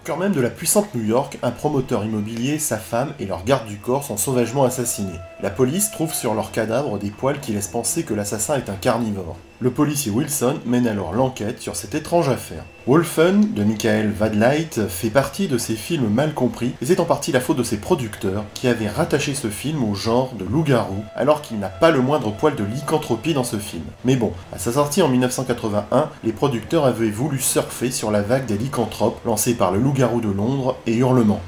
cœur même de la puissante New York, un promoteur immobilier, sa femme et leur garde du corps sont sauvagement assassinés. La police trouve sur leurs cadavres des poils qui laissent penser que l'assassin est un carnivore. Le policier Wilson mène alors l'enquête sur cette étrange affaire. Wolfen, de Michael Vadleit, fait partie de ces films mal compris, et c'est en partie la faute de ses producteurs, qui avaient rattaché ce film au genre de loup-garou, alors qu'il n'a pas le moindre poil de lycanthropie dans ce film. Mais bon, à sa sortie en 1981, les producteurs avaient voulu surfer sur la vague des lycanthropes lancée par le Loup-garou de Londres et Hurlement.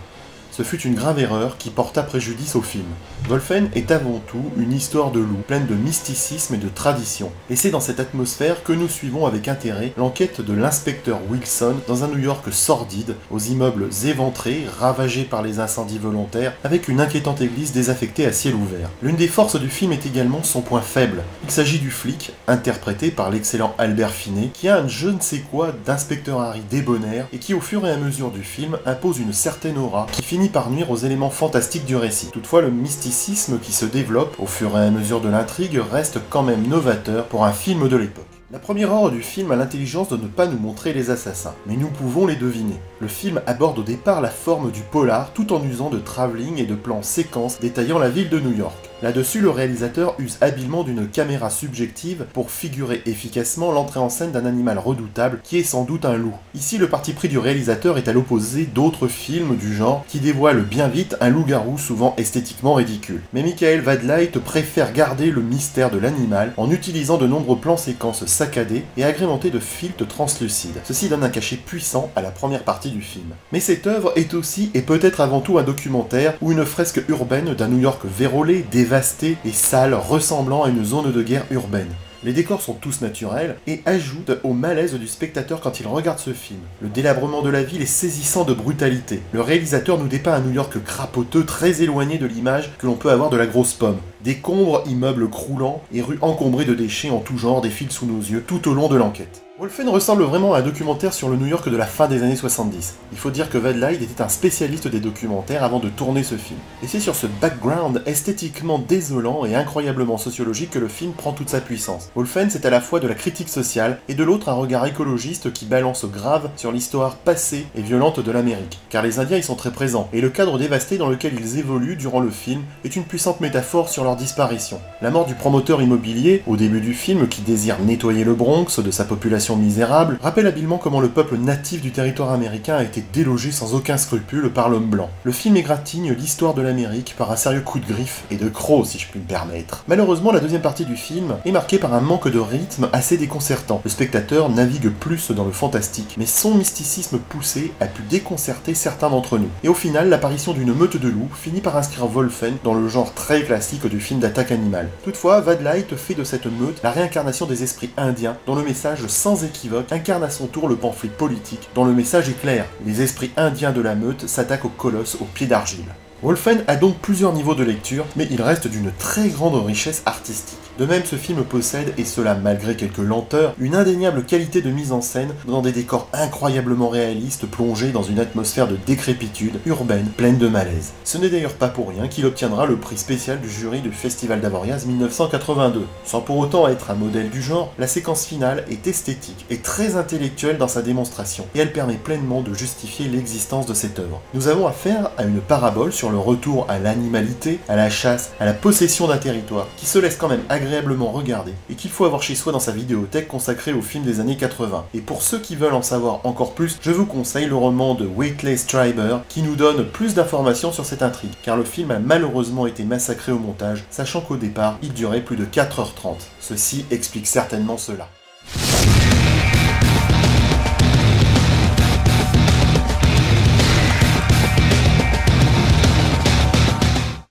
Ce fut une grave erreur qui porta préjudice au film. Wolfen est avant tout une histoire de loup, pleine de mysticisme et de tradition. Et c'est dans cette atmosphère que nous suivons avec intérêt l'enquête de l'inspecteur Wilson dans un New York sordide, aux immeubles éventrés, ravagés par les incendies volontaires, avec une inquiétante église désaffectée à ciel ouvert. L'une des forces du film est également son point faible. Il s'agit du flic, interprété par l'excellent Albert Finney, qui a un je ne sais quoi d'inspecteur Harry débonnaire et qui au fur et à mesure du film impose une certaine aura qui finit par nuire aux éléments fantastiques du récit. Toutefois, le mysticisme qui se développe au fur et à mesure de l'intrigue reste quand même novateur pour un film de l'époque. La première heure du film a l'intelligence de ne pas nous montrer les assassins, mais nous pouvons les deviner. Le film aborde au départ la forme du polar tout en usant de travelling et de plans séquences détaillant la ville de New York. Là-dessus, le réalisateur use habilement d'une caméra subjective pour figurer efficacement l'entrée en scène d'un animal redoutable qui est sans doute un loup. Ici, le parti pris du réalisateur est à l'opposé d'autres films du genre qui dévoilent bien vite un loup-garou souvent esthétiquement ridicule. Mais Michael Vadleit préfère garder le mystère de l'animal en utilisant de nombreux plans séquences saccadés et agrémentés de filtres translucides. Ceci donne un cachet puissant à la première partie du film. Mais cette œuvre est aussi et peut-être avant tout un documentaire ou une fresque urbaine d'un New York vérolé, dévasté et sale, ressemblant à une zone de guerre urbaine. Les décors sont tous naturels et ajoutent au malaise du spectateur quand il regarde ce film. Le délabrement de la ville est saisissant de brutalité. Le réalisateur nous dépeint un New York crapoteux très éloigné de l'image que l'on peut avoir de la grosse pomme. Décombres, immeubles croulants et rues encombrées de déchets en tout genre défilent sous nos yeux tout au long de l'enquête. Wolfen ressemble vraiment à un documentaire sur le New York de la fin des années 70. Il faut dire que Vadleit était un spécialiste des documentaires avant de tourner ce film. Et c'est sur ce background esthétiquement désolant et incroyablement sociologique que le film prend toute sa puissance. Wolfen, c'est à la fois de la critique sociale et de l'autre un regard écologiste qui balance grave sur l'histoire passée et violente de l'Amérique. Car les Indiens y sont très présents, et le cadre dévasté dans lequel ils évoluent durant le film est une puissante métaphore sur leur disparition. La mort du promoteur immobilier, au début du film, qui désire nettoyer le Bronx de sa population misérable, rappelle habilement comment le peuple natif du territoire américain a été délogé sans aucun scrupule par l'homme blanc. Le film égratigne l'histoire de l'Amérique par un sérieux coup de griffe et de croc si je puis me permettre. Malheureusement, la deuxième partie du film est marquée par un manque de rythme assez déconcertant. Le spectateur navigue plus dans le fantastique, mais son mysticisme poussé a pu déconcerter certains d'entre nous. Et au final, l'apparition d'une meute de loups finit par inscrire Wolfen dans le genre très classique du film d'attaque animale. Toutefois, Vadleit fait de cette meute la réincarnation des esprits indiens, dont le message sans équivoque incarne à son tour le pamphlet politique, dont le message est clair. Les esprits indiens de la meute s'attaquent au colosse aux pieds d'argile. Wolfen a donc plusieurs niveaux de lecture, mais il reste d'une très grande richesse artistique. De même, ce film possède, et cela malgré quelques lenteurs, une indéniable qualité de mise en scène dans des décors incroyablement réalistes plongés dans une atmosphère de décrépitude urbaine pleine de malaise. Ce n'est d'ailleurs pas pour rien qu'il obtiendra le prix spécial du jury du Festival d'Avoriaz 1982. Sans pour autant être un modèle du genre, la séquence finale est esthétique et très intellectuelle dans sa démonstration, et elle permet pleinement de justifier l'existence de cette œuvre. Nous avons affaire à une parabole sur le retour à l'animalité, à la chasse, à la possession d'un territoire, qui se laisse quand même agréablement regarder, et qu'il faut avoir chez soi dans sa vidéothèque consacrée aux films des années 80. Et pour ceux qui veulent en savoir encore plus, je vous conseille le roman de Waitley Strieber, qui nous donne plus d'informations sur cette intrigue, car le film a malheureusement été massacré au montage, sachant qu'au départ, il durait plus de 4h30. Ceci explique certainement cela.